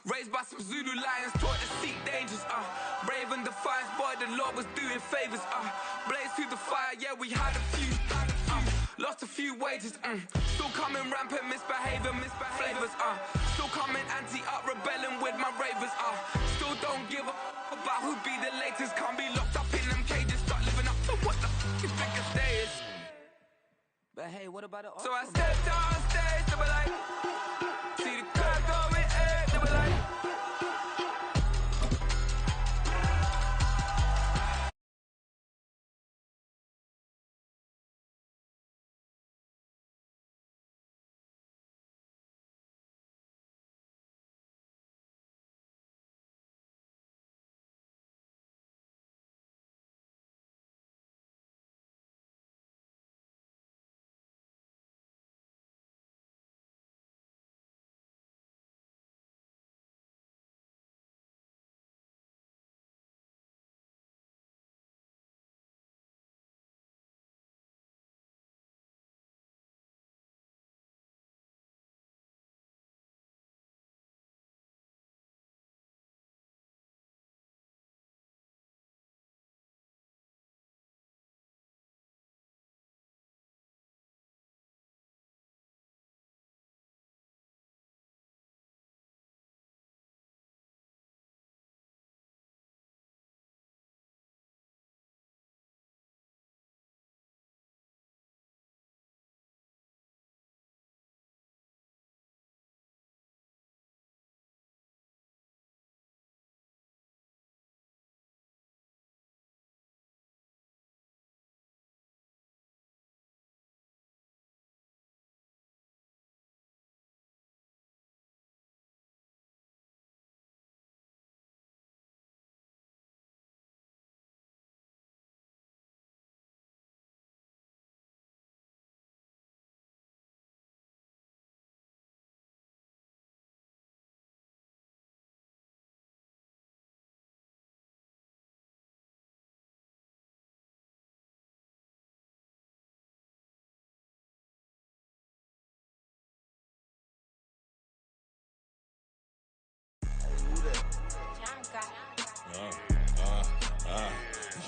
Raised by some Zulu lions, taught to seek dangers, brave and defiant, boy, the Lord was doing favors, blaze through the fire, yeah, we had a few, lost a few wages, still coming rampant, misbehaving, flavors, still coming anti-up, rebelling with my ravers, still don't give a about who be the latest, can't be locked up in them cages, start living up to what the you think a day is. But hey, what about the So I stepped on stage, they were like, see the crowd going, they were like,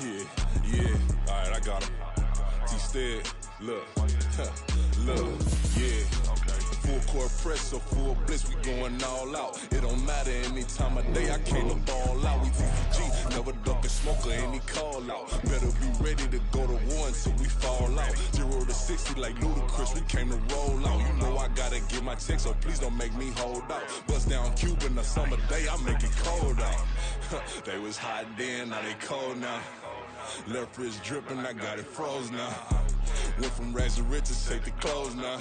Yeah, alright, I got him. T-Stead, look, yeah. Full court press, so full blitz, we going all out. It don't matter any time of day, I came to ball out. We TCG, never duck a smoker, any call out. Better be ready to go to war until we fall out. 0 to 60 like Ludacris, we came to roll out. You know I gotta get my check, so please don't make me hold out. Bust down Cuban a summer day, I make it cold out. They was hot then, now they cold now. Left wrist dripping, I got it froze now. Went from rags to riches, take the clothes now.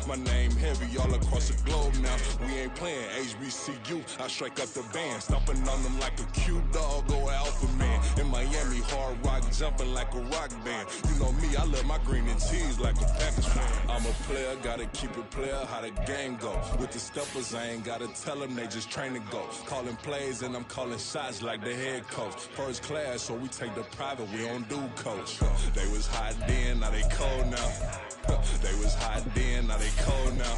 My name heavy all across the globe now. We ain't playing HBCU, I strike up the band. Stomping on them like a cute dog or alpha man. In Miami, hard rock jumping like a rock band. You know me, I love my green and tees like a Packers fan. I'm a player, gotta keep it player, how the game go. With the steppers, I ain't gotta tell them, they just train to go. Calling plays and I'm calling shots like the head coach. First class, so we take the private, we don't do coach. They was hot then, now they cold now. They was hot then, now they cold now.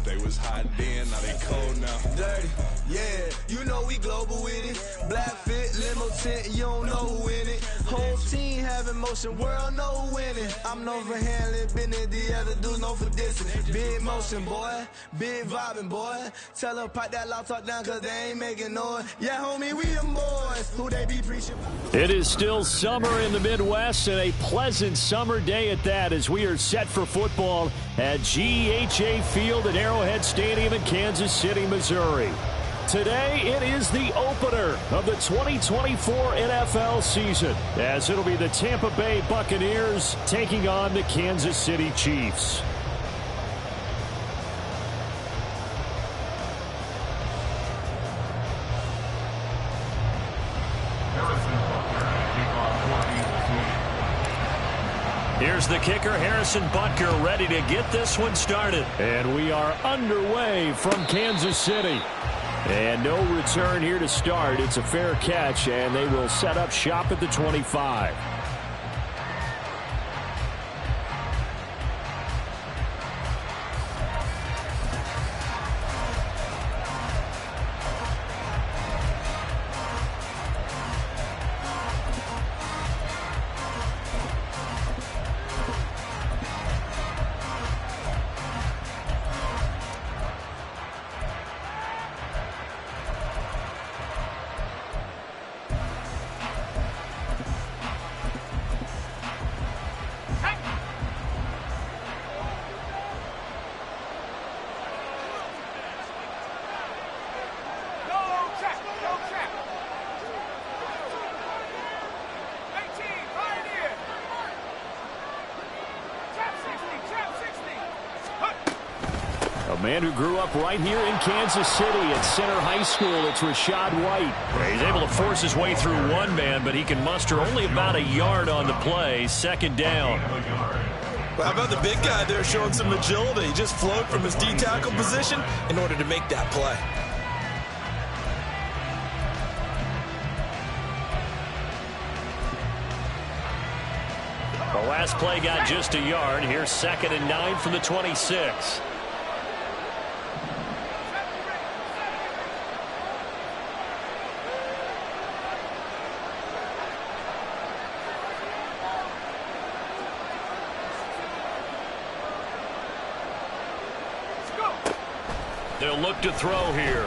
They was hot then, now they cold now. Dirty, yeah, you know we global with it. Black fit, limo tint, you don't know who in it. Whole team having motion, world know who winning. I'm known for handling business, the other dudes known for dissing. Big motion, boy, big vibing, boy. Tell her pipe that loud talk down, cause they ain't making noise. Yeah, homie, we them boys, who they be preaching. It is still summer in the Midwest, and a pleasant summer day at that, as we are set for football at GEHA Field at Arrowhead Stadium in Kansas City, Missouri. Today, it is the opener of the 2024 NFL season, as it'll be the Tampa Bay Buccaneers taking on the Kansas City Chiefs. Here's the kicker, Harrison Butker, ready to get this one started. And we are underway from Kansas City. And no return here to start. It's a fair catch, and they will set up shop at the 25. Man who grew up right here in Kansas City at Center High School. It's Rashad White. He's able to force his way through one man, but he can muster only about a yard on the play. Second down. Well, how about the big guy there showing some agility? He just flowed from his D-tackle position in order to make that play. The last play got just a yard. Here's 2nd and 9 from the 26. They'll look to throw here.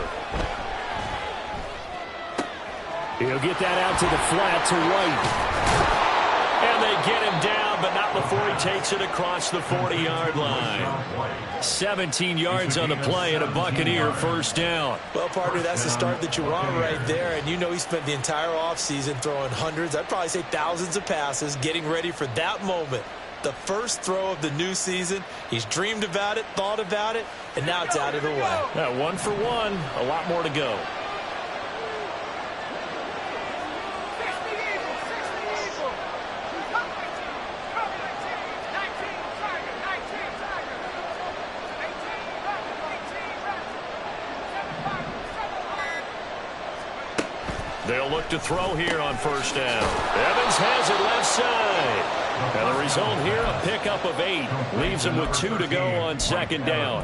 He'll get that out to the flat to White. And they get him down, but not before he takes it across the 40-yard line. 17 yards on the play and a Buccaneer first down. Well, partner, that's the start that you want right there. And you know he spent the entire offseason throwing hundreds, I'd probably say thousands of passes, getting ready for that moment. The first throw of the new season. He's dreamed about it, thought about it, and now it's out of the way. Yeah, 1 for 1. A lot more to go. They'll look to throw here on first down. Evans has it left side. And the result here, a pickup of 8. Leaves him with 2 to go on second down.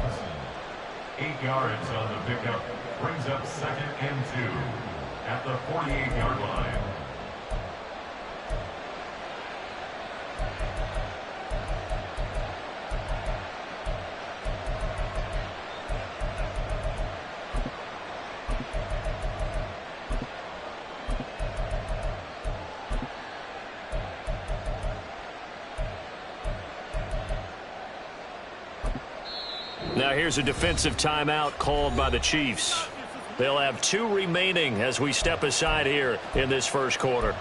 8 yards on the pickup. Brings up 2nd and 2 at the 48-yard line. Now here's a defensive timeout called by the Chiefs. They'll have 2 remaining as we step aside here in this first quarter.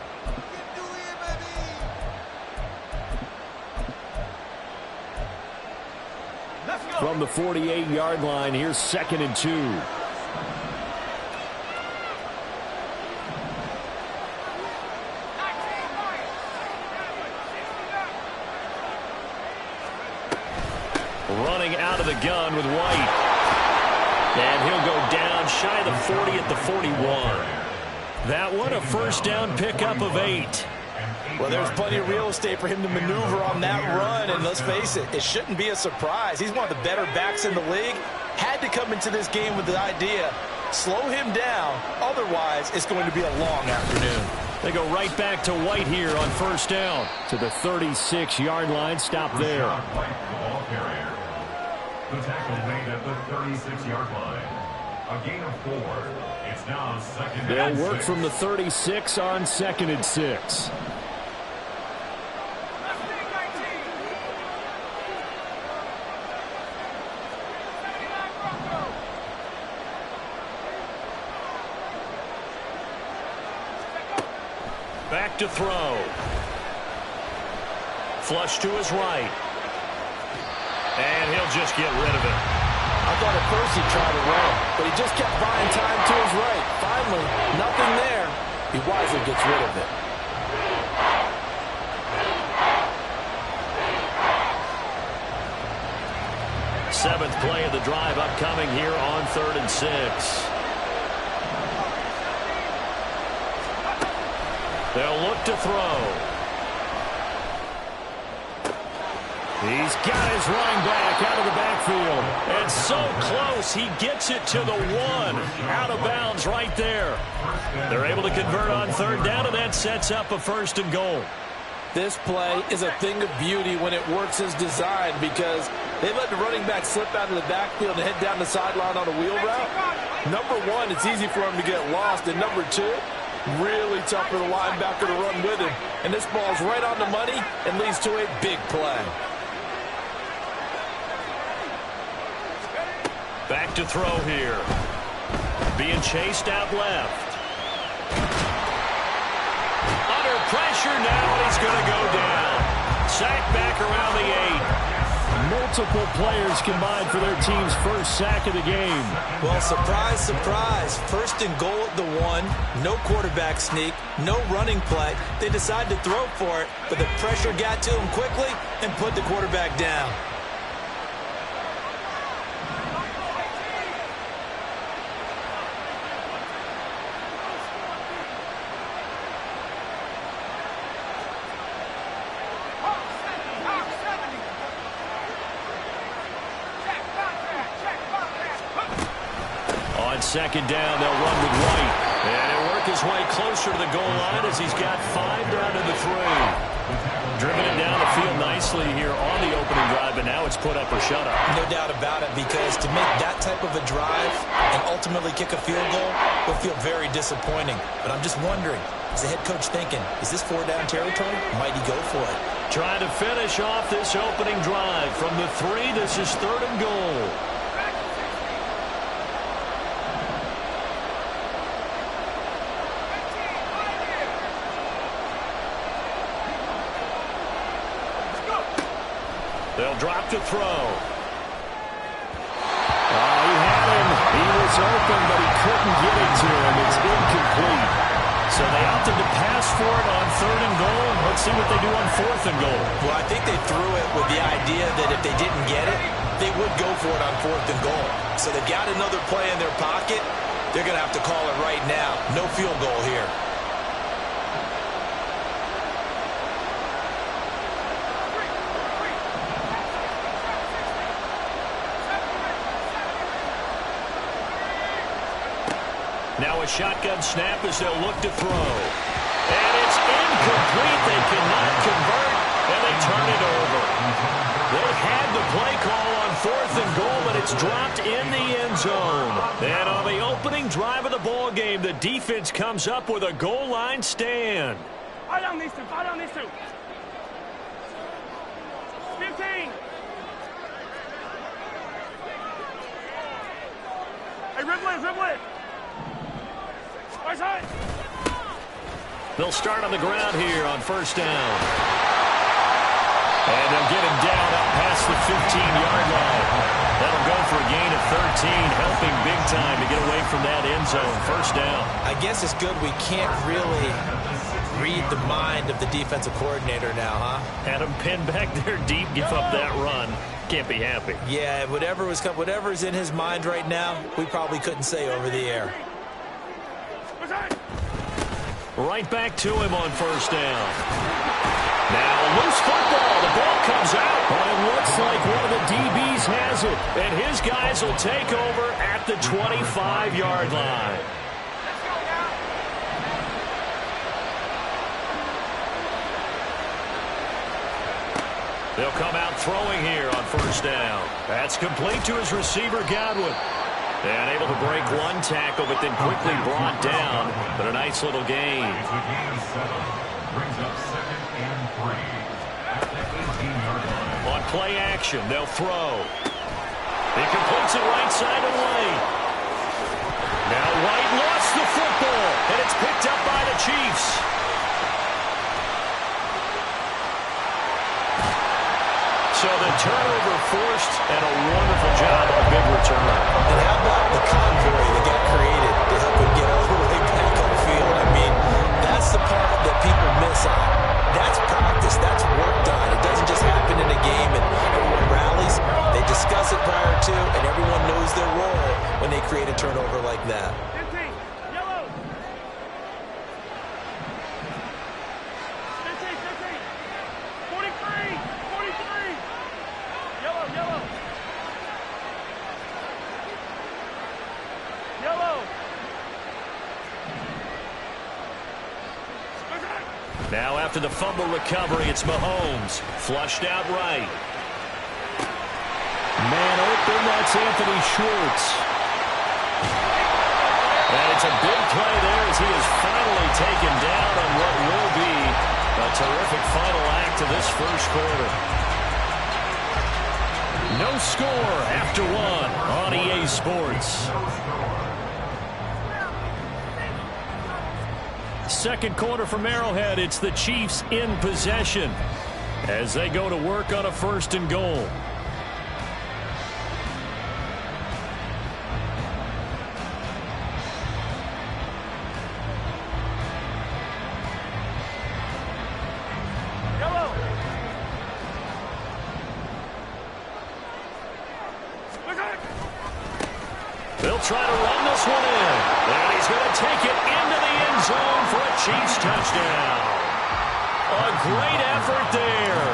From the 48-yard line, here's 2nd and 2. Running out of the gun with White. And he'll go down shy of the 40 at the 41. That one, a first down pickup of 8. Well, there's plenty of real estate for him to maneuver on that run. And let's face it, it shouldn't be a surprise. He's one of the better backs in the league. Had to come into this game with the idea, slow him down. Otherwise, it's going to be a long afternoon. They go right back to White here on first down. To the 36-yard line. Stop there. The tackle made at the 36-yard line. A gain of 4. It's now 2nd and 6. They'll work from the 36 on 2nd and 6. Back to throw. Flush to his right. And he'll just get rid of it. I thought at first he'd try to run, but he just kept buying time to his right. Finally, nothing there. He wisely gets rid of it. Seventh play of the drive upcoming here on 3rd and 6. They'll look to throw. He's got his running back out of the backfield. And so close, he gets it to the 1. Out of bounds right there. They're able to convert on 3rd down, and that sets up a 1st and goal. This play is a thing of beauty when it works as designed because they let the running back slip out of the backfield and head down the sideline on a wheel route. Number 1, it's easy for him to get lost. And number 2, really tough for the linebacker to run with him. And this ball's right on the money and leads to a big play. Back to throw here. Being chased out left. Under pressure now, and he's going to go down. Sacked back around the 8. multiple players combined for their team's first sack of the game. Well, surprise, surprise. First and goal at the 1. No quarterback sneak. No running play. They decided to throw for it, but the pressure got to them quickly and put the quarterback down. Second down, they'll run with White. And he'll work his way closer to the goal line as he's got 5 down to the 3. Driven it down the field nicely here on the opening drive, but now it's put up or shut up. No doubt about it, because to make that type of a drive and ultimately kick a field goal will feel very disappointing. But I'm just wondering, is the head coach thinking, is this 4-down territory? Might he go for it? Trying to finish off this opening drive from the 3. This is 3rd and goal. They'll drop to throw. He had him. He was open, but he couldn't get it to him. It's incomplete. So they opted to pass for it on 3rd and goal. Let's see what they do on 4th and goal. Well, I think they threw it with the idea that if they didn't get it, they would go for it on 4th and goal. So they got another play in their pocket. They're going to have to call it right now. No field goal here. Now a shotgun snap as they'll look to throw. And it's incomplete. They cannot convert, and they turn it over. They had the play call on 4th and goal, but it's dropped in the end zone. And on the opening drive of the ball game, the defense comes up with a goal line stand. Fight on these two. Fight on these two. 15. Hey, ribble it. They'll start on the ground here on 1st down. And they'll get him down up past the 15-yard line. That'll go for a gain of 13, helping big time to get away from that end zone. 1st down. I guess it's good we can't really read the mind of the defensive coordinator now, huh? Had him pinned back there deep, give up that run. Can't be happy. Yeah, whatever's in his mind right now, we probably couldn't say over the air. Right back to him on 1st down. Now a loose football. The ball comes out. But it looks like one of the DBs has it. And his guys will take over at the 25-yard line. They'll come out throwing here on 1st down. That's complete to his receiver, Godwin. And able to break one tackle, but then quickly brought down. But a nice little gain. Brings up 2nd and 3 at the 18-yard line. On play action, they'll throw. He completes it right side away. Now White lost the football, and it's picked up by the Chiefs. So the turnover forced, and a wonderful job on a big return. And how about the convoy that got created to help him get all the way back on the field? I mean, that's the part that people miss on. That's practice. That's work done. It doesn't just happen in a game and everyone rallies. They discuss it prior to, and everyone knows their role when they create a turnover like that. 15. Yellow. 15. 43. Yellow. Now after the fumble recovery, it's Mahomes. Flushed out right. Man open, that's Anthony Schwartz. And it's a big play there as he is finally taken down on what will be a terrific final act of this first quarter. No score after 1 on EA Sports. Second quarter from Arrowhead, it's the Chiefs in possession as they go to work on a 1st and goal. try to run this one in. And he's going to take it into the end zone for a Chiefs touchdown. A great effort there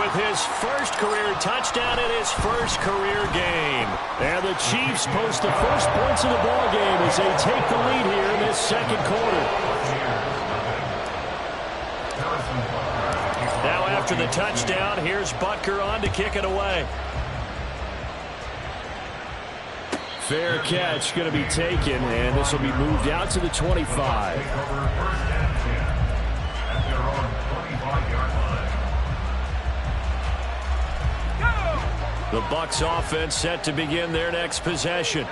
with his first career touchdown in his first career game. And the Chiefs post the first points of the ball game as they take the lead here in this second quarter. Now after the touchdown, here's Butker on to kick it away. Fair catch going to be taken, and this will be moved out to the 25. The Bucs offense set to begin their next possession.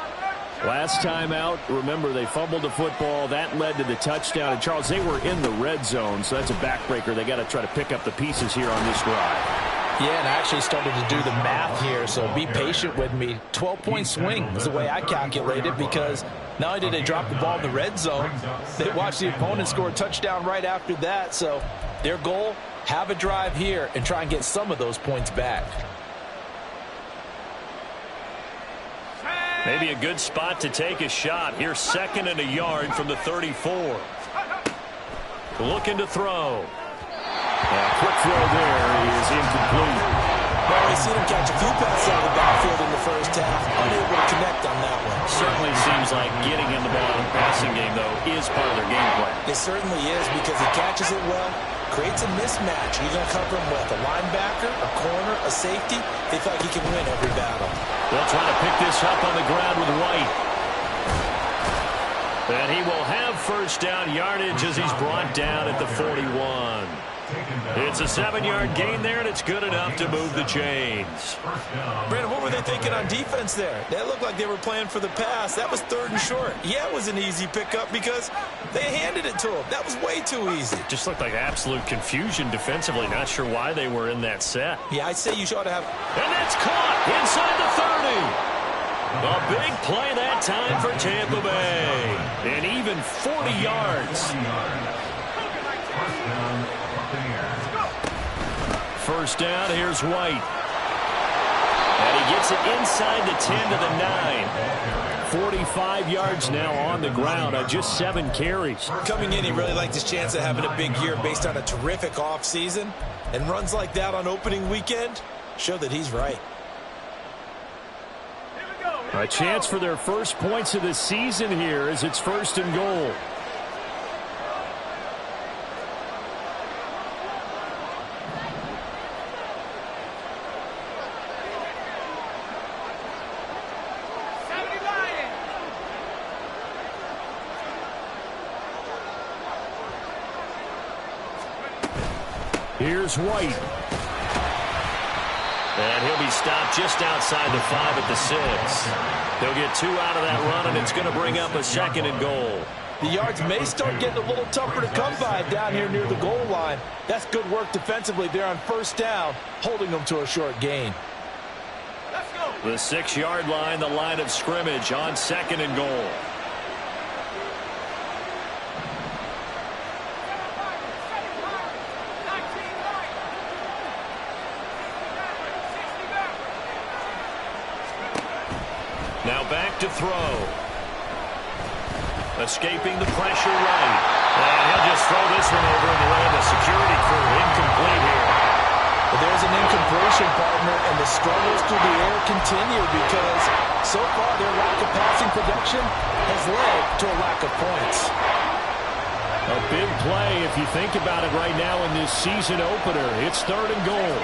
Last time out, remember, they fumbled the football. That led to the touchdown. And, Charles, they were in the red zone, so that's a backbreaker. They got to try to pick up the pieces here on this drive. Yeah, and I actually started to do the math here, so be patient with me. 12-point swing is the way I calculate it, because not only did they drop the ball in the red zone, they watched the opponent score a touchdown right after that. So their goal, have a drive here and try and get some of those points back. Maybe a good spot to take a shot. Here's 2nd and a yard from the 34. Looking to throw. Quick throw there is incomplete. Well, we've seen him catch a few passes out of the backfield in the first half. Unable to connect on that one. Certainly seems like getting in the ball in the passing game, though, is part of their game plan. It certainly is, because he catches it well, creates a mismatch. You're going to cover him with a linebacker, a corner, a safety. They feel like he can win every battle. They'll try to pick this up on the ground with White. And he will have first down yardage as he's brought down at the 41. It's a 7-yard gain there, and it's good enough to move the chains. Brandon, what were they thinking on defense there? That looked like they were playing for the pass. That was 3rd and short. Yeah, it was an easy pickup because they handed it to him. That was way too easy. Just looked like absolute confusion defensively. Not sure why they were in that set. Yeah, I'd say you should have. And that's caught inside the 30. A big play that time for Tampa Bay. And even 40 yards. First down, here's White. And he gets it inside the 10 to the 9. 45 yards now on the ground on just 7 carries. Coming in, he really liked his chance of having a big year based on a terrific offseason. And runs like that on opening weekend show that he's right. A chance for their first points of the season here as it's 1st and goal. Here's White. And he'll be stopped just outside the 5 at the 6. They'll get 2 out of that run, and it's going to bring up a 2nd and goal. The yards may start getting a little tougher to come by down here near the goal line. That's good work defensively there on first down, holding them to a short gain. Let's go. The 6-yard line, the line of scrimmage on 2nd and goal. Now back to throw. Escaping the pressure right. And he'll just throw this one over in the way of the security crew. Incomplete here. But there's an incompletion, partner, and the struggles through the air continue because so far their lack of passing production has led to a lack of points. A big play if you think about it right now in this season opener. It's 3rd and goal.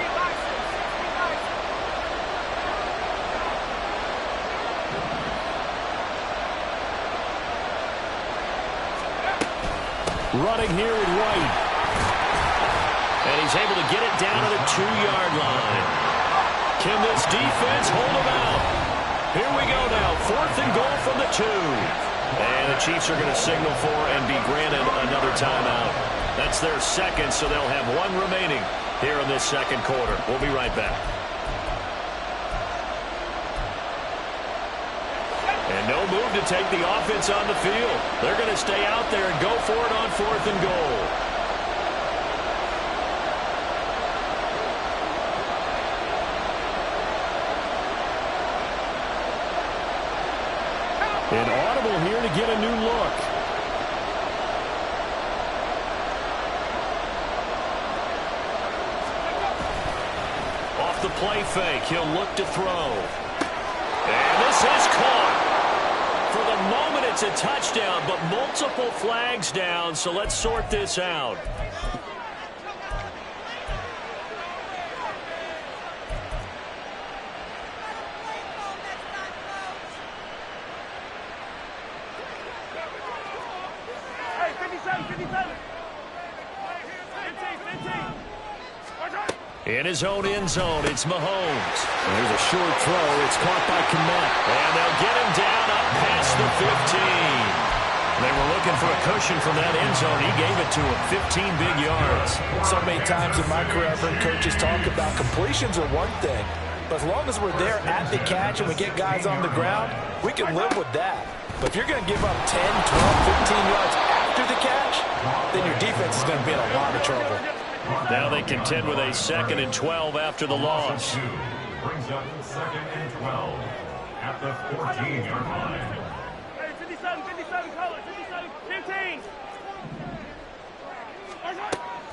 Running here with White. And he's able to get it down to the 2-yard line. Can this defense hold him out? Here we go now. 4th and goal from the 2. And the Chiefs are going to signal for and be granted another timeout. That's their 2nd, so they'll have 1 remaining here in this 2nd quarter. We'll be right back. And no move to take the offense on the field. They're going to stay out there and go for it on 4th and goal. An audible here to get a new look. Off the play fake, he'll look to throw. And this is caught. For the moment, it's a touchdown, but multiple flags down, so let's sort this out. In his own end zone, it's Mahomes. There's a short throw. It's caught by Kmet. And they'll get him down up past the 15. They were looking for a cushion from that end zone. He gave it to him. 15 big yards. So many times in my career, I've heard coaches talk about completions are one thing. But as long as we're there at the catch and we get guys on the ground, we can live with that. But if you're going to give up 10, 12, 15 yards after the catch, then your defense is going to be in a lot of trouble. Now they contend with a 2nd and 12 after the loss. Brings up 2nd and 12 at the 14-yard line. 57, call it. 57, 15.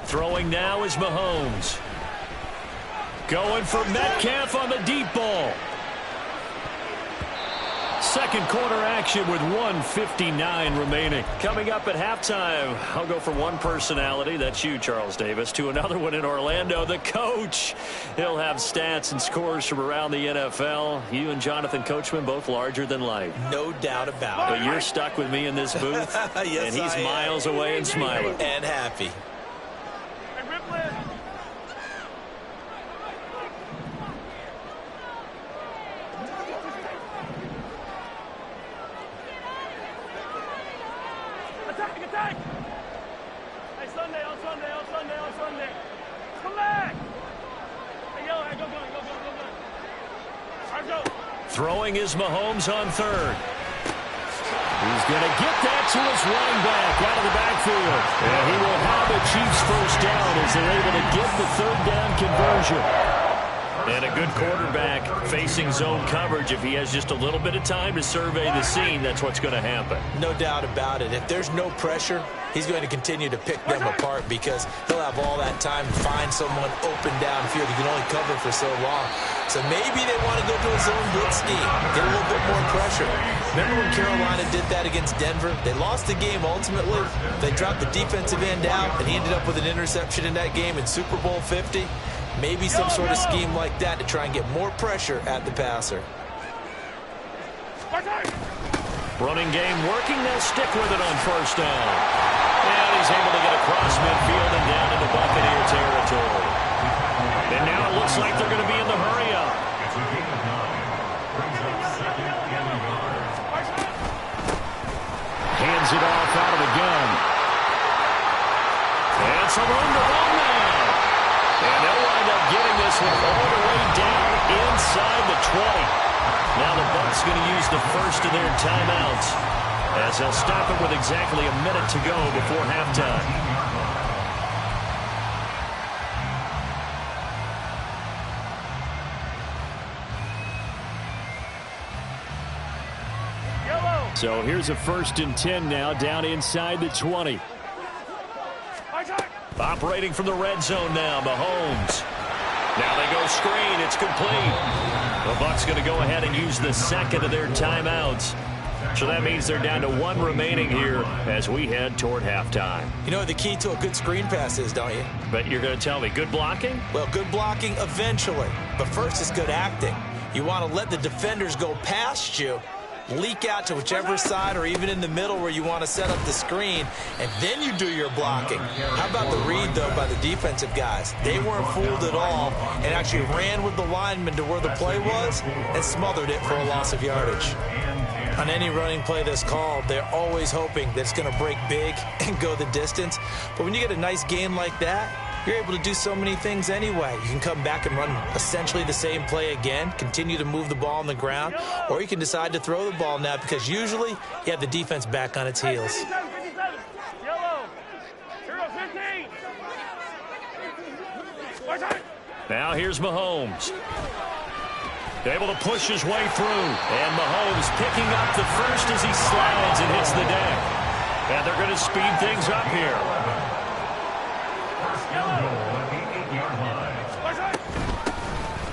Throwing now is Mahomes. Going for Metcalf on the deep ball. Second quarter action with 1:59 remaining. Coming up at halftime, I'll go from one personality, that's you, Charles Davis, to another one in Orlando, the coach. He'll have stats and scores from around the NFL. You and Jonathan Coachman, both larger than life. No doubt about it. But you're stuck with me in this booth, yes, and he's miles away and smiling. And happy. Attack! Hey, Sunday. Come back! Hey, yo, go. All right, go. Throwing is Mahomes on third. He's going to get that to his running back out of the backfield. And he will have the Chiefs first down as they're able to get the third down conversion. And a good quarterback facing zone coverage. If he has just a little bit of time to survey the scene, that's what's going to happen. No doubt about it. If there's no pressure, he's going to continue to pick them apart because he'll have all that time to find someone open downfield. He can only cover for so long. So maybe they want to go to a zone blitz scheme, get a little bit more pressure. Remember when Carolina did that against Denver? They lost the game ultimately. They dropped the defensive end out, and he ended up with an interception in that game in Super Bowl 50. Maybe some sort of scheme like that to try and get more pressure at the passer. Running game working. They'll stick with it on first down. And he's able to get across midfield and down into Buccaneer territory. And now it looks like they're going to be in the hurry-up. It's a gain of 9. Brings up 2nd and yards. Hands it off out of the gun. And some room to run now. And they'll wind up getting this one all the way down inside the 20. Now the Bucs going to use the first of their timeouts as they'll stop it with exactly a minute to go before halftime. So here's a 1st and 10 now down inside the 20. Operating from the red zone now, Mahomes. Now they go screen. It's complete. The Bucs going to go ahead and use the second of their timeouts. So that means they're down to 1 remaining here as we head toward halftime. You know what the key to a good screen pass is, don't you? But you're going to tell me, good blocking? Well, good blocking eventually. But first is good acting. You want to let the defenders go past you, leak out to whichever side or even in the middle where you want to set up the screen, and then you do your blocking. How about the read, though, by the defensive guys? They weren't fooled at all and actually ran with the lineman to where the play was and smothered it for a loss of yardage. On any running play that's called, they're always hoping that it's going to break big and go the distance. But when you get a nice gain like that, you're able to do so many things anyway. You can come back and run essentially the same play again, continue to move the ball on the ground, or you can decide to throw the ball now because usually you have the defense back on its heels. Now here's Mahomes. Able to push his way through. And Mahomes picking up the first as he slides and hits the deck. And they're going to speed things up here. First down goal at the 8-yard line.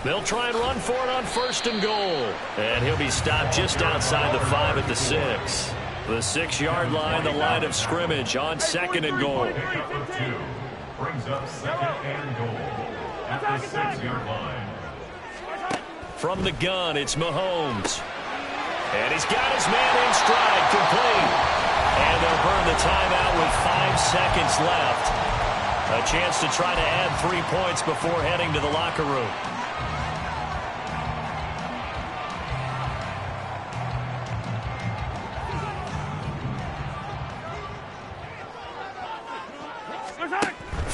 They'll try and run for it on 1st and goal. And he'll be stopped just outside the 5 at the 6. The 6-yard line, the line of scrimmage on 2nd and goal. Pickup of 2 brings up 2nd and goal at the 6-yard line. From the gun, it's Mahomes. And he's got his man in stride, complete. And they'll burn the timeout with 5 seconds left. A chance to try to add 3 points before heading to the locker room.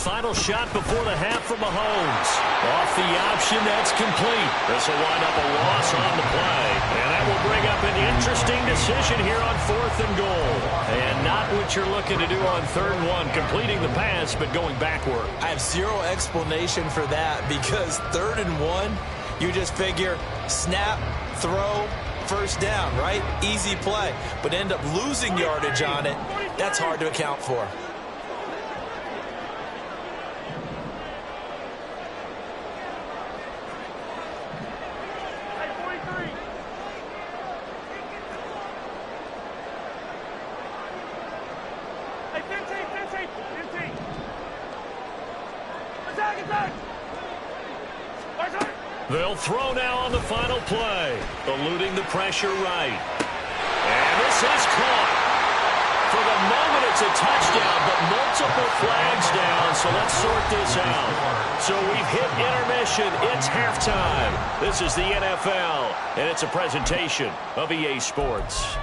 Final shot before the half from Mahomes. Off the option, that's complete. This will wind up a loss on the play. And that will bring up an interesting decision here on 4th and goal. And not what you're looking to do on 3rd and 1, completing the pass, but going backward. I have zero explanation for that because 3rd and 1, you just figure snap, throw, 1st down, right? Easy play. But end up losing yardage on it. That's hard to account for. They'll throw now on the final play, eluding the pressure right. And this is caught. For the moment, it's a touchdown, but multiple flags down, so let's sort this out. So we've hit intermission. It's halftime. This is the NFL, and it's a presentation of EA Sports.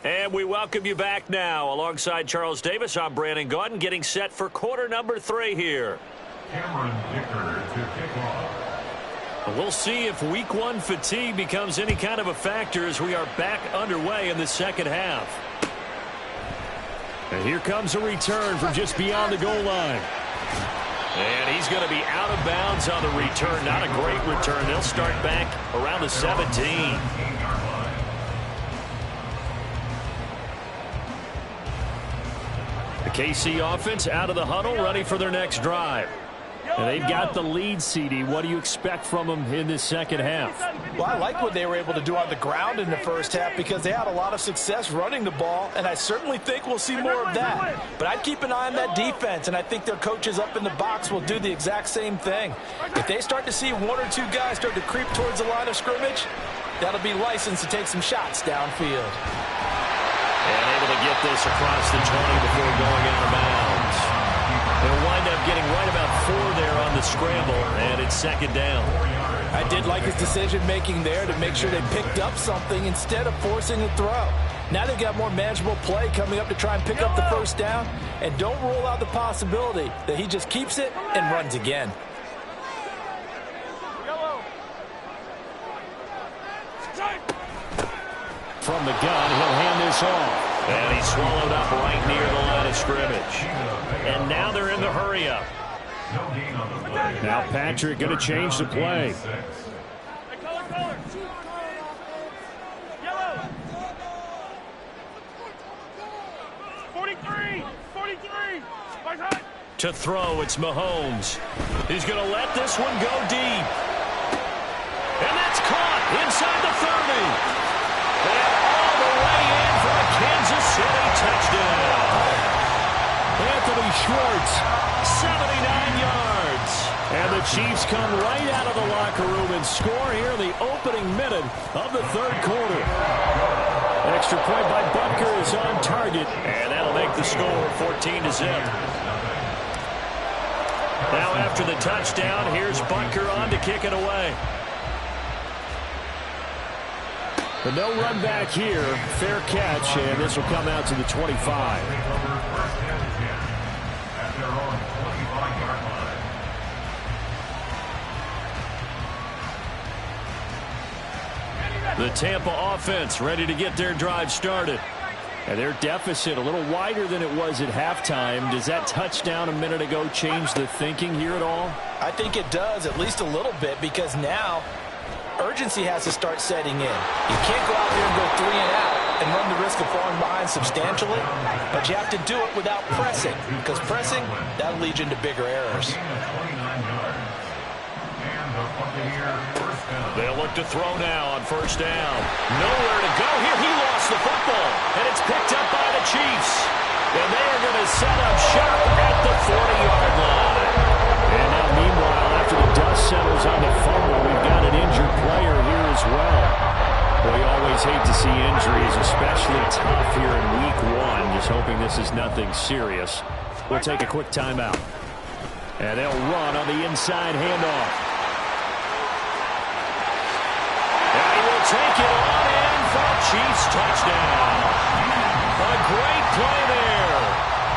And we welcome you back now. Alongside Charles Davis, I'm Brandon Gaudin, getting set for quarter number 3 here. Cameron Dicker to kick off. We'll see if week 1 fatigue becomes any kind of a factor as we are back underway in the second half. And here comes a return from just beyond the goal line. And he's going to be out of bounds on the return. Not a great return. They'll start back around the 17. The KC offense out of the huddle, ready for their next drive. And they've got the lead, CD. What do you expect from them in this second half? Well, I like what they were able to do on the ground in the first half because they had a lot of success running the ball, and I certainly think we'll see more of that. But I'd keep an eye on that defense, and I think their coaches up in the box will do the exact same thing. If they start to see 1 or 2 guys start to creep towards the line of scrimmage, that'll be licensed to take some shots downfield. And able to get this across the 20 before going out of bounds. They'll wind up getting right about 4 there on the scramble, and it's second down. I did like his decision-making there to make sure they picked up something instead of forcing a throw. Now they've got more manageable play coming up to try and pick up the first down, and don't rule out the possibility that he just keeps it and runs again. From the gun, he'll hand this off. And he's swallowed up right near the line of scrimmage. And now they're in the hurry-up. Now Patrick going to change the play. Yellow. 43. To throw, it's Mahomes. He's going to let this one go deep. And that's caught inside the 30. And all the way in for a Kansas City touchdown. Anthony Schwartz, 79 yards. And the Chiefs come right out of the locker room and score here in the opening minute of the third quarter. Extra point by Butker is on target, and that'll make the score 14-0. Now after the touchdown, here's Butker on to kick it away. But no run back here. Fair catch, and this will come out to the 25. The Tampa offense ready to get their drive started. And their deficit a little wider than it was at halftime. Does that touchdown a minute ago change the thinking here at all? I think it does, at least a little bit, because now urgency has to start setting in. You can't go out there and go 3 and out and run the risk of falling behind substantially, but you have to do it without pressing, because pressing, that'll lead you into bigger errors. They'll look to throw now on first down. Nowhere to go here. He lost the football, and it's picked up by the Chiefs. And they are going to set up shop at the 40-yard line. And now, meanwhile, after the dust settles on the fumble, we've got an injured player here as well. We always hate to see injuries, especially tough here in week 1. Just hoping this is nothing serious. We'll take a quick timeout. And they'll run on the inside handoff. Take it on in for a Chiefs touchdown. A great play there.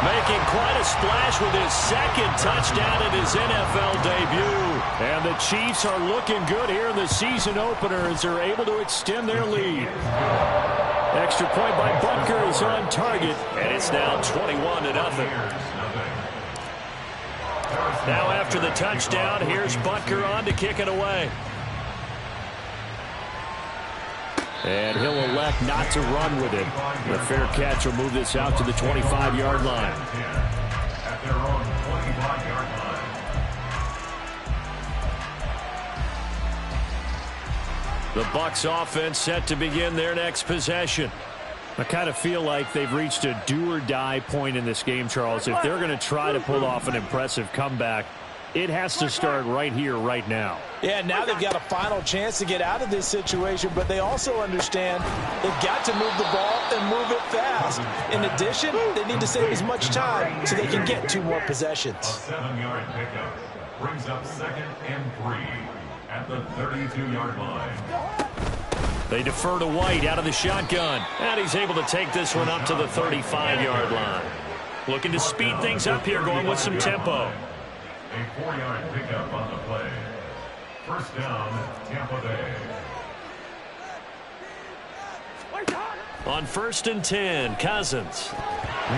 Making quite a splash with his second touchdown in his NFL debut. And the Chiefs are looking good here in the season opener as they're able to extend their lead. Extra point by Butker is on target, and it's now 21-0. Now after the touchdown, here's Butker on to kick it away. And he'll elect not to run with it. The fair catch will move this out to the 25-yard line. At their own 25-yard line. The Bucs offense set to begin their next possession. I kind of feel like they've reached a do-or-die point in this game, Charles. If they're going to try to pull off an impressive comeback, it has to start right here, right now. Yeah, now they've got a final chance to get out of this situation, but they also understand they've got to move the ball and move it fast. In addition, they need to save as much time so they can get 2 more possessions. A 7-yard pickup brings up 2nd and 3 at the 32-yard line. They defer to White out of the shotgun, and he's able to take this one up to the 35-yard line. Looking to speed things up here, going with some tempo. A 4-yard pickup on the play. First down, Tampa Bay. On 1st and 10, Cousins.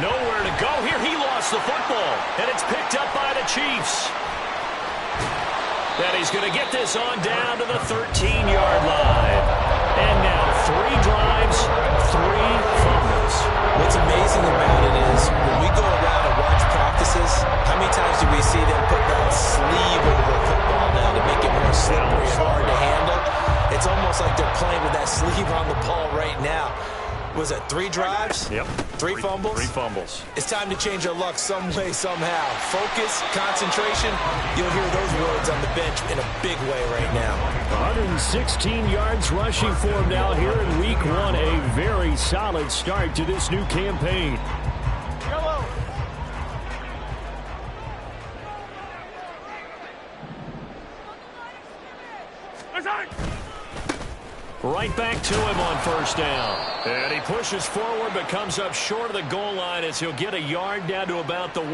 Nowhere to go here. He lost the football, and it's picked up by the Chiefs. And he's going to get this on down to the 13-yard line. And now 3 drives, 3 fumbles. What's amazing about it is when we go around and watch practices, how many times do we see them put that sleeve over a football now to make it more slippery and hard to handle? It's almost like they're playing with that sleeve on the ball right now. Was it 3 drives? Yep. 3 fumbles? 3 fumbles. It's time to change our luck some way, somehow. Focus, concentration. You'll hear those words on the bench in a big way right now. 116 yards rushing for him now here in week 1. A very solid start to this new campaign. Right back to him on first down. And he pushes forward but comes up short of the goal line as he'll get a yard down to about the 1.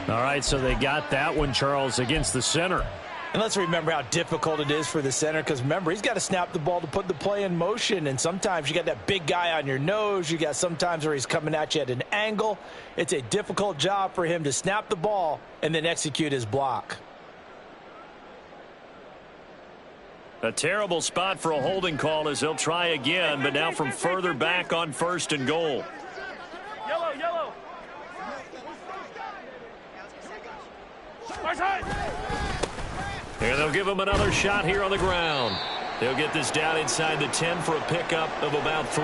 All right, so they got that one, Charles, against the center. And let's remember how difficult it is for the center, because remember, he's got to snap the ball to put the play in motion, and sometimes you got that big guy on your nose. You got sometimes where he's coming at you at an angle. It's a difficult job for him to snap the ball and then execute his block. A terrible spot for a holding call as they'll try again, but now from further back on 1st and goal. Yellow, yellow. And they'll give him another shot here on the ground. They'll get this down inside the 10 for a pickup of about 3.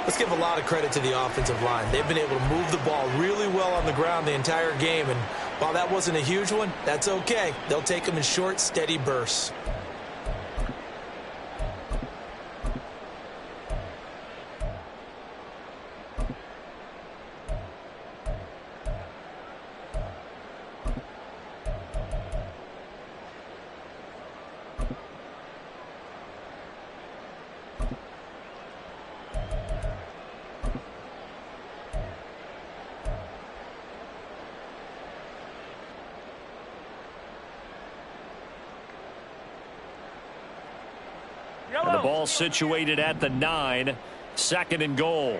Let's give a lot of credit to the offensive line. They've been able to move the ball really well on the ground the entire game, and while that wasn't a huge one, that's okay. They'll take them in short, steady bursts. Ball situated at the 9. 2nd and goal.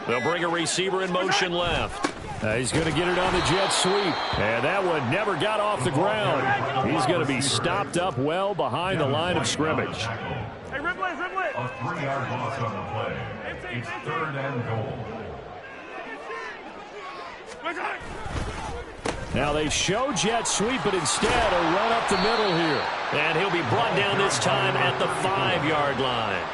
They'll bring a receiver in motion left. He's going to get it on the jet sweep. And that one never got off the ground. He's going to be stopped up well behind the line of scrimmage. Hey, riblet. A 3-yard loss on the play. It's 3rd and goal. Now they show jet sweep, but instead a run up the middle here. And he'll be brought down this time at the 5-yard line.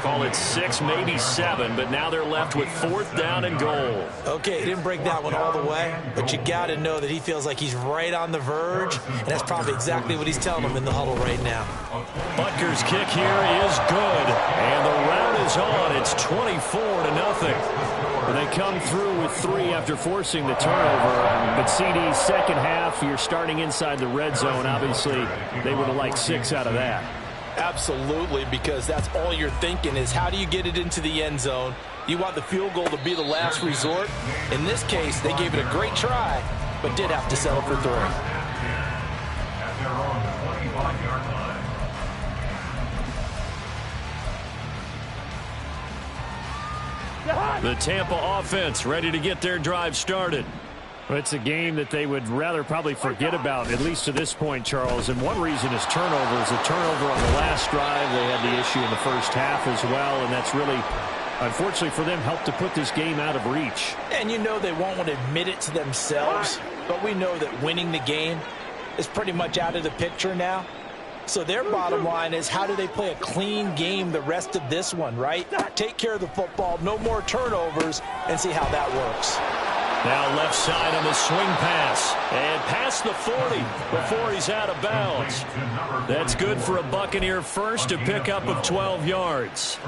Call it 6, maybe 7, but now they're left with 4th down and goal. Okay, he didn't break that one all the way, but you got to know that he feels like he's right on the verge, and that's probably exactly what he's telling them in the huddle right now. Butker's kick here is good, and the rout is on. It's 24-0. They come through with 3 after forcing the turnover. But CD's second half, you're starting inside the red zone. Obviously, they would have liked 6 out of that. Absolutely, because that's all you're thinking is how do you get it into the end zone? You want the field goal to be the last resort. In this case, they gave it a great try, but did have to settle for 3. At their own 25-yard line. The Tampa offense ready to get their drive started. Well, it's a game that they would rather probably forget about, at least to this point, Charles. And one reason is turnovers. A turnover on the last drive. They had the issue in the first half as well, and that's really, unfortunately for them, helped to put this game out of reach. And you know they won't want to admit it to themselves, but we know that winning the game is pretty much out of the picture now. So their bottom line is how do they play a clean game the rest of this one, right? Take care of the football, no more turnovers, and see how that works. Now left side on the swing pass. And past the 40 before he's out of bounds. That's good for a Buccaneer first, a pickup of 12 yards.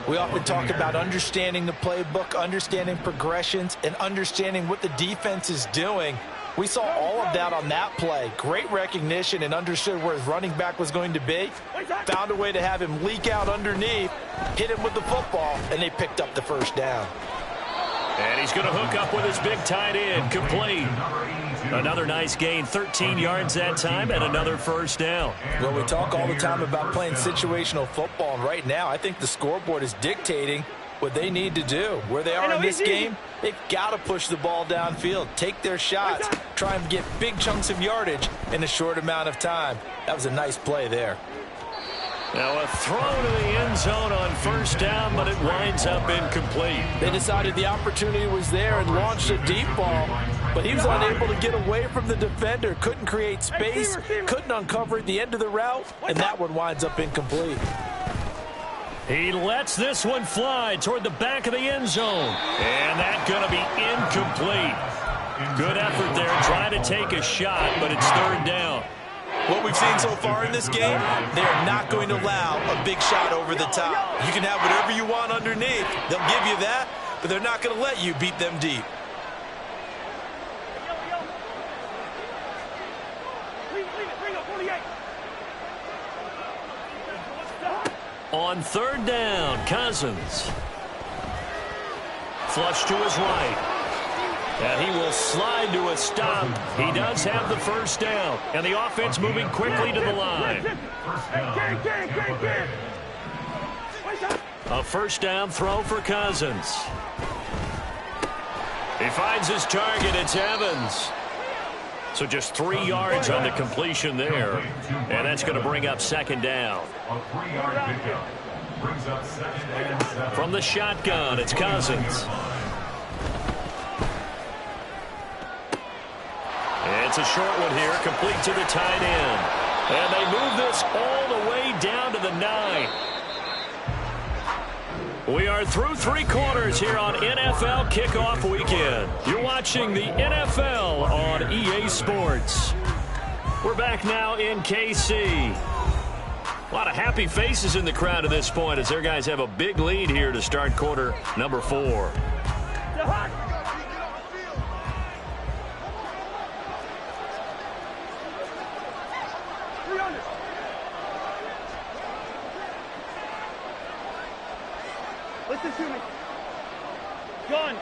We often talk about understanding the playbook, understanding progressions, and understanding what the defense is doing. We saw all of that on that play. Great recognition and understood where his running back was going to be. Found a way to have him leak out underneath, hit him with the football, and they picked up the first down. And he's going to hook up with his big tight end, complete. Another nice gain, 13 yards that time, and another first down. Well, we talk all the time about playing situational football, and right now I think the scoreboard is dictating what they need to do. Where they are in this game, they've got to push the ball downfield, take their shots, try and get big chunks of yardage in a short amount of time. That was a nice play there. Now a throw to the end zone on first down, but it winds up incomplete. They decided the opportunity was there and launched a deep ball, but he was unable to get away from the defender, couldn't create space, couldn't uncover at the end of the route, and that one winds up incomplete. He lets this one fly toward the back of the end zone, and that's going to be incomplete. Good effort there, trying to take a shot, but it's 3rd down. What we've seen so far in this game, they are not going to allow a big shot over the top. You can have whatever you want underneath. They'll give you that, but they're not going to let you beat them deep. On 3rd down, Cousins. Flush to his right. And he will slide to a stop. He does have the first down. And the offense moving quickly to the line. A first down throw for Cousins. He finds his target. It's Evans. So just 3 yards on the completion there. And that's going to bring up 2nd down. A 3-yard pickup brings up 2nd and 7. From the shotgun, it's Cousins. It's a short one here, complete to the tight end. And they move this all the way down to the 9. We are through 3 quarters here on NFL Kickoff Weekend. You're watching the NFL on EA Sports. We're back now in KC. A lot of happy faces in the crowd at this point as their guys have a big lead here to start quarter number 4. Listen to me. Gun.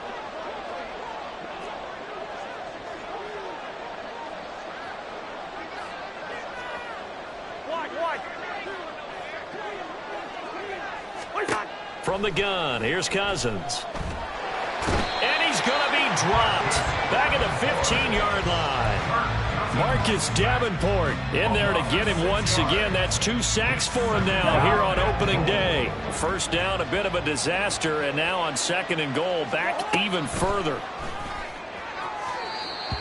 Wide. From the gun, here's Cousins. And he's going to be dropped back at the 15-yard line. Marcus Davenport in there to get him once again. That's 2 sacks for him now here on opening day. First down, a bit of a disaster, and now on 2nd and goal, back even further.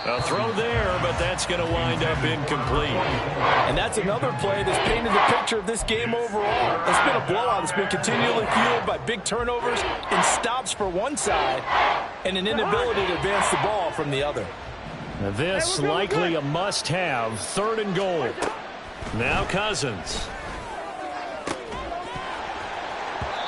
A throw there, but that's going to wind up incomplete. And that's another play that's painted the picture of this game overall. It's been a blowout. It's been continually fueled by big turnovers and stops for one side and an inability to advance the ball from the other. This likely a must-have. 3rd and goal. Now Cousins.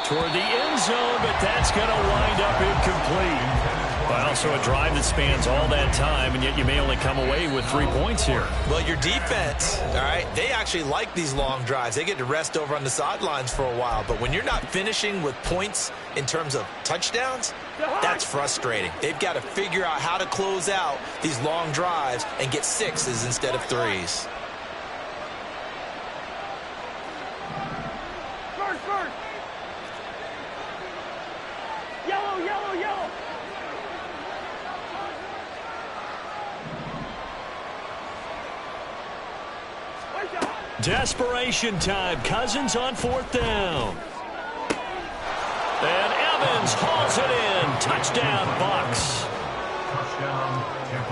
Toward the end zone, but that's going to wind up incomplete. Well, so a drive that spans all that time, and yet you may only come away with 3 points here. Well, your defense, all right, they actually like these long drives. They get to rest over on the sidelines for a while. But when you're not finishing with points in terms of touchdowns, that's frustrating. They've got to figure out how to close out these long drives and get 6s instead of 3s. First. Yellow. Desperation time. Cousins on 4th down. And Evans hauls it in. Touchdown, Bucs.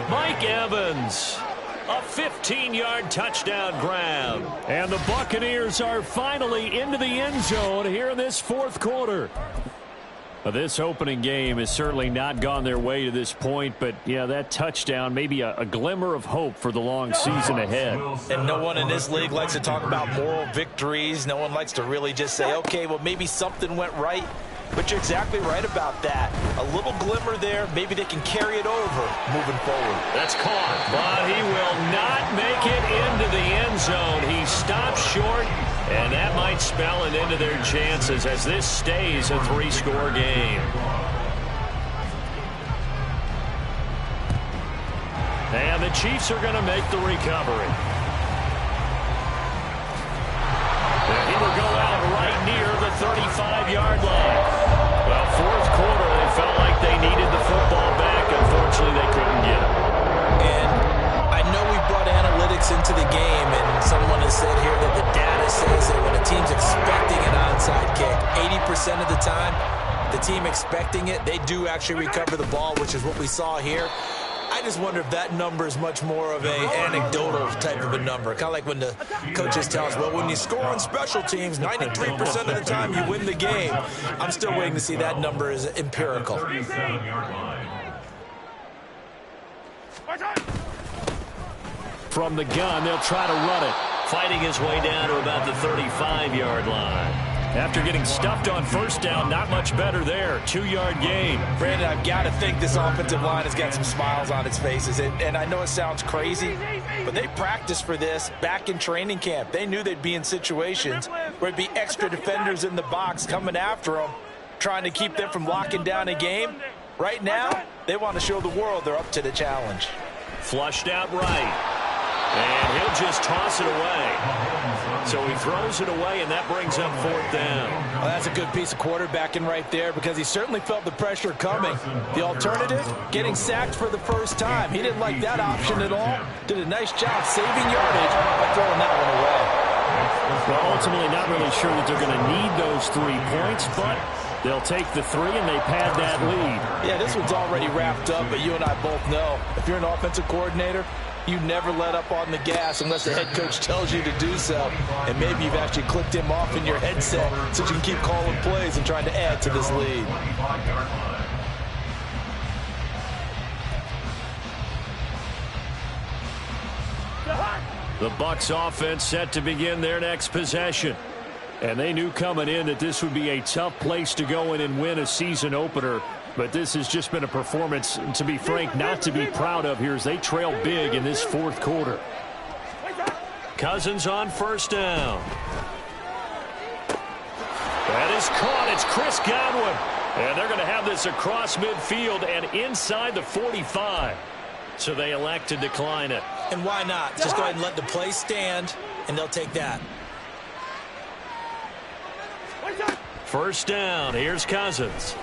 Mike Evans. A 15-yard touchdown grab. And the Buccaneers are finally into the end zone here in this 4th quarter. This opening game has certainly not gone their way to this point, but, yeah, that touchdown may be a glimmer of hope for the long season ahead. And no one in this league likes to talk about moral victories. No one likes to really just say, okay, well, maybe something went right. But you're exactly right about that. A little glimmer there. Maybe they can carry it over moving forward. That's caught, but he will not make it into the end zone. He stops short, and that might spell an end to their chances as this stays a 3-score game. And the Chiefs are going to make the recovery. And he will go out right near the 35-yard line. Well, 4th quarter, they felt like they needed the football back. Unfortunately, they couldn't get it. And I know we brought analytics into the game, and someone has said here that the data says that when a team's expecting an onside kick, 80% of the time, the team expecting it, they do actually recover the ball, which is what we saw here. I just wonder if that number is much more of an anecdotal type of a number. Kind of like when the coaches tell us, well, when you score on special teams, 93% of the time you win the game. I'm still waiting to see that number is empirical. From the gun, they'll try to run it. Fighting his way down to about the 35-yard line. After getting stuffed on 1st down, not much better there. 2-yard gain. Brandon, I've got to think this offensive line has got some smiles on its faces. And I know it sounds crazy, but they practiced for this back in training camp. They knew they'd be in situations where there'd be extra defenders in the box coming after them, trying to keep them from locking down a game. Right now, they want to show the world they're up to the challenge. Flushed out right. And he'll just toss it away. So he throws it away, and that brings up 4th down. Well, that's a good piece of quarterbacking right there because he certainly felt the pressure coming. The alternative, getting sacked for the first time. He didn't like that option at all. Did a nice job saving yardage by throwing that one away. Well, ultimately not really sure that they're going to need those 3 points, but they'll take the 3 and they pad that lead. Yeah, this one's already wrapped up, but you and I both know if you're an offensive coordinator, you never let up on the gas unless the head coach tells you to do so. And maybe you've actually clicked him off in your headset so you can keep calling plays and trying to add to this lead. The Bucs offense set to begin their next possession. And they knew coming in that this would be a tough place to go in and win a season opener. But this has just been a performance, to be frank, not to be proud of here as they trail big in this 4th quarter. Cousins on 1st down. That is caught. It's Chris Godwin. And they're going to have this across midfield and inside the 45. So they elect to decline it. And why not? Just go ahead and let the play stand, and they'll take that. First down. Here's Cousins.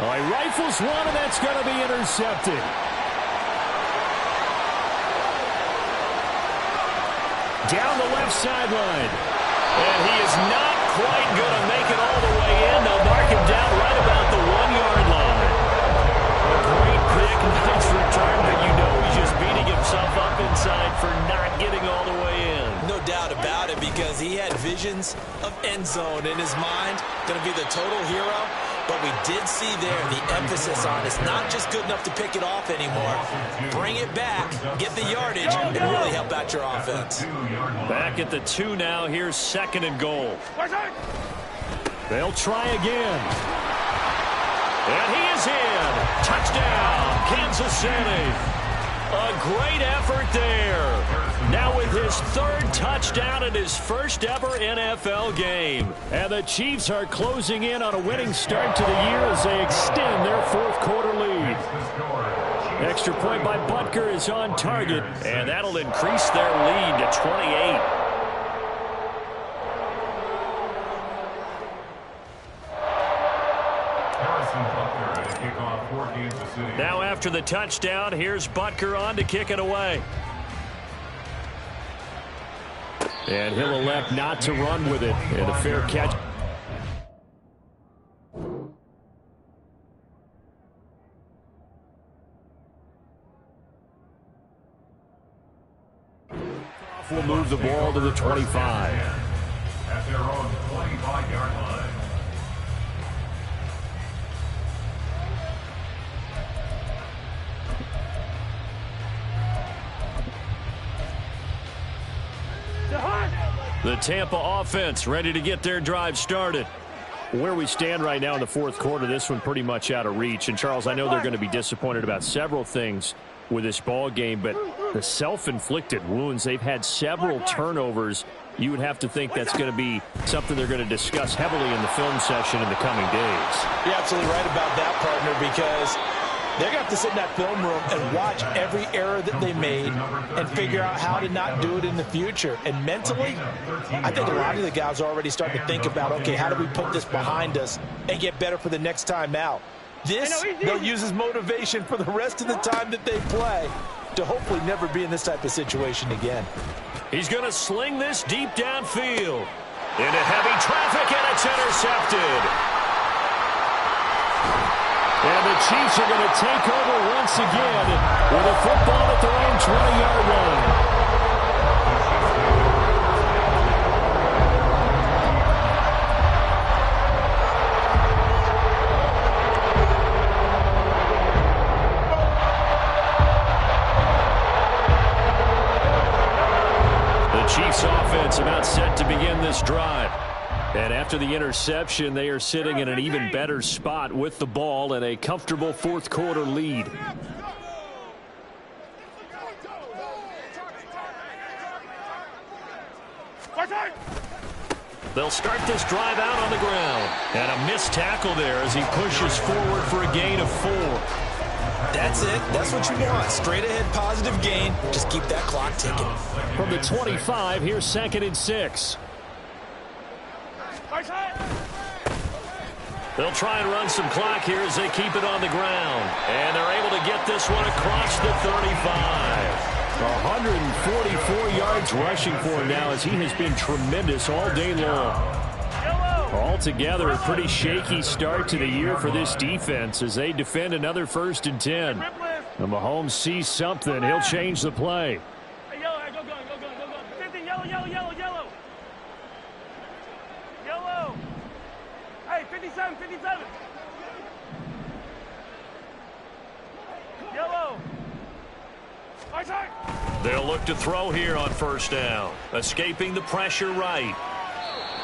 Oh, he rifles one, and that's going to be intercepted. Down the left sideline. And he is not quite going to make it all the way in. They'll mark him down right about the 1-yard line. A great pick, nice return, but you know he's just beating himself up inside for not getting all the way in. No doubt about it, because he had visions of end zone in his mind. Going to be the total hero. But we did see there the emphasis on it's not just good enough to pick it off anymore. Bring it back, get the yardage, and really help out your offense. Back at the 2 now. Here's 2nd and goal. They'll try again. And he is in. Touchdown, Kansas City. A great effort there. Now with his 3rd touchdown in his first ever NFL game. And the Chiefs are closing in on a winning start to the year as they extend their 4th quarter lead. Extra point by Butker is on target, and that'll increase their lead to 28. Now after the touchdown, here's Butker on to kick it away. And he'll elect not to run with it. And a fair catch. Will move the ball to the 25. At their own 25-yard line. The Tampa offense ready to get their drive started. Where we stand right now in the 4th quarter, this one pretty much out of reach. And, Charles, I know they're going to be disappointed about several things with this ball game, but the self-inflicted wounds, they've had several turnovers. You would have to think that's going to be something they're going to discuss heavily in the film session in the coming days. You're absolutely right about that, partner, because they're going to have to sit in that film room and watch every error that they made and figure out how to not do it in the future. And mentally, I think a lot of the guys are already starting to think about, okay, how do we put this behind us and get better for the next time out? This, they'll use as motivation for the rest of the time that they play to hopefully never be in this type of situation again. He's going to sling this deep downfield. Into heavy traffic, and it's intercepted. And the Chiefs are going to take over once again with a football at their own 20-yard line. The Chiefs offense about set to begin this drive. And after the interception, they are sitting in an even better spot with the ball and a comfortable 4th quarter lead. They'll start this drive out on the ground. And a missed tackle there as he pushes forward for a gain of 4. That's it. That's what you want. Straight ahead positive gain. Just keep that clock ticking. From the 25, here's 2nd and 6. They'll try and run some clock here as they keep it on the ground. And they're able to get this one across the 35. 144 yards rushing for him now as he has been tremendous all day long. Altogether, a pretty shaky start to the year for this defense as they defend another 1st and 10. And Mahomes sees something. He'll change the play. Hey, 57, 57. Yellow. They'll look to throw here on 1st down. Escaping the pressure right.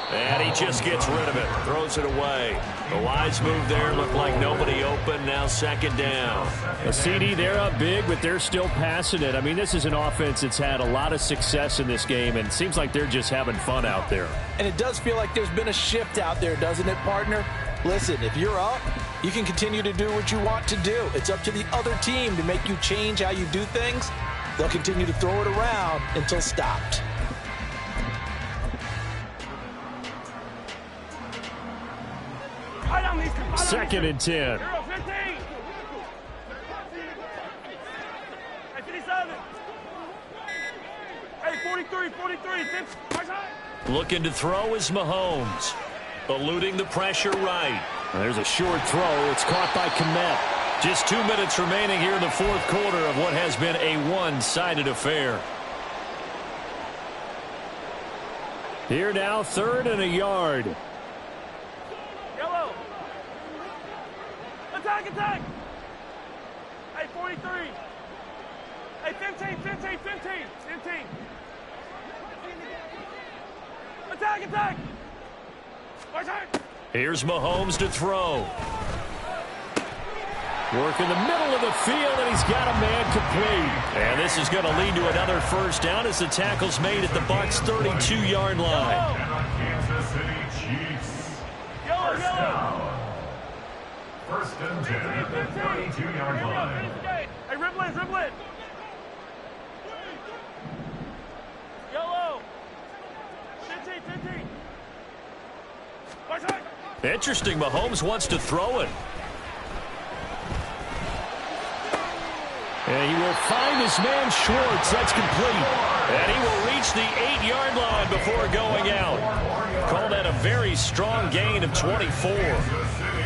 And he just gets rid of it. Throws it away. The wise move there. Looked like nobody open. Now 2nd down. A CD, they're up big, but they're still passing it. I mean, this is an offense that's had a lot of success in this game, and it seems like they're just having fun out there. And it does feel like there's been a shift out there, doesn't it, partner? Listen, if you're up, you can continue to do what you want to do. It's up to the other team to make you change how you do things. They'll continue to throw it around until stopped. 2nd and 10. 15. Hey, 57. Hey, 43, 43. 50. Looking to throw is Mahomes. Eluding the pressure right. There's a short throw. It's caught by Kmet. Just 2 minutes remaining here in the fourth quarter of what has been a one-sided affair. Here now, 3rd and a yard. Yellow. Attack, attack. Hey, 43. Hey, 15, 15, 15, 15. Attack, attack. Here's Mahomes to throw. Work in the middle of the field, and he's got a man complete. And this is going to lead to another first down as the tackle's made at the Bucs' 32-yard line. Kansas City Chiefs. First down. First and 10 at the 32-yard line. Hey, Riblin, Riblin. Yellow. 15, 15. Interesting. Mahomes wants to throw it. And he will find his man Schwartz. That's complete. And he will reach the 8-yard line before going out. Call that a very strong gain of 24.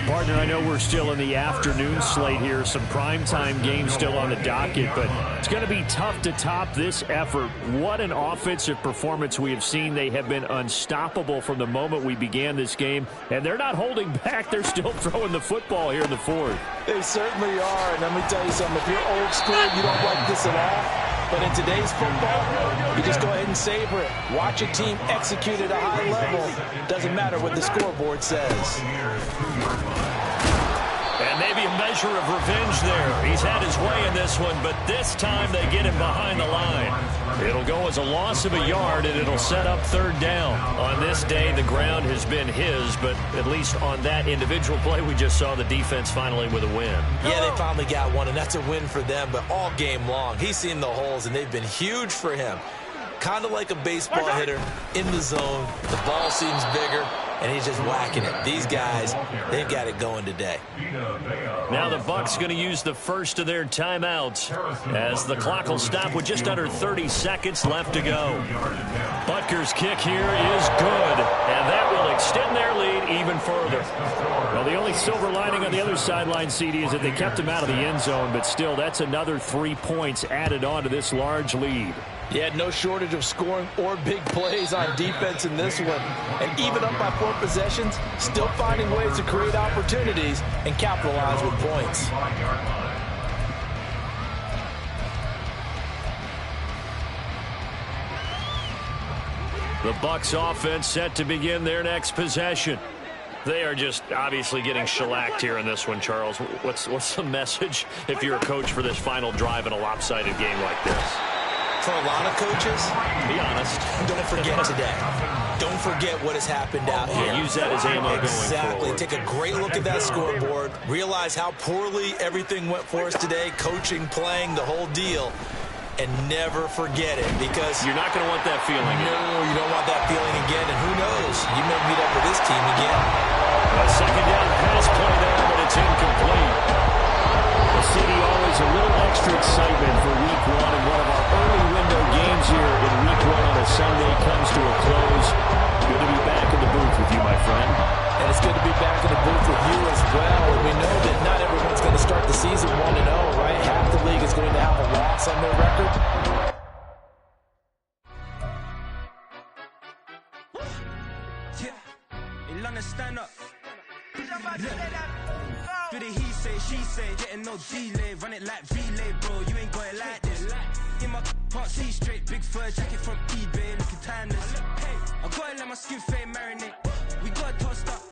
Partner, I know we're still in the afternoon slate here. Some primetime games still on the docket, but it's going to be tough to top this effort. What an offensive performance we have seen. They have been unstoppable from the moment we began this game, and they're not holding back. They're still throwing the football here in the fourth. They certainly are, and let me tell you something. If you're old school, you don't like this at all. But in today's football, you just go ahead and savor it. Watch a team execute at a high level. Doesn't matter what the scoreboard says. And maybe a measure of revenge there. He's had his way in this one, but this time they get him behind the line. It'll go as a loss of a yard, and it'll set up 3rd down. On this day, the ground has been his, but at least on that individual play, we just saw the defense finally with a win. Yeah, they finally got one, and that's a win for them, but all game long, he's seen the holes, and they've been huge for him. Kind of like a baseball hitter in the zone. The ball seems bigger, and he's just whacking it. These guys, they've got it going today. Now the Bucs going to use the first of their timeouts as the clock will stop with just under 30 seconds left to go. Butker's kick here is good, and that will extend their lead even further. Well, the only silver lining on the other sideline, CD, is that they kept him out of the end zone, but still, that's another 3 points added on to this large lead. Yeah, no shortage of scoring or big plays on defense in this one. And even up by 4 possessions, still finding ways to create opportunities and capitalize with points. The Bucs offense set to begin their next possession. They are just obviously getting shellacked here in this one, Charles. What's the message if you're a coach for this final drive in a lopsided game like this? For a lot of coaches, be honest, don't forget today. Don't forget what has happened out here. Use that as ammo going Exactly. forward. Take a great look at that scoreboard. Realize how poorly everything went for us today. Coaching, playing, the whole deal. And never forget it, because you're not going to want that feeling again. No, you don't want that feeling again. And who knows? You may meet up with this team again. A 2nd down pass play there, but it's incomplete. The city always a little extra excitement for week 1, and one of our early window games here in week 1 on a Sunday comes to a close. Good to be back in the booth with you, my friend. And it's good to be back in the booth with you as well. And we know that not everyone's going to start the season 1-0, right? Half the league is going to have a loss on their record. Yeah, in London, stand up. Do the he say, she say, getting no delay, run it like relay, bro. You ain't got it like this. In my can't see straight, big fur jacket from eBay, looking timeless. Hey, I gotta let my skin fade marinate. We gotta toast up.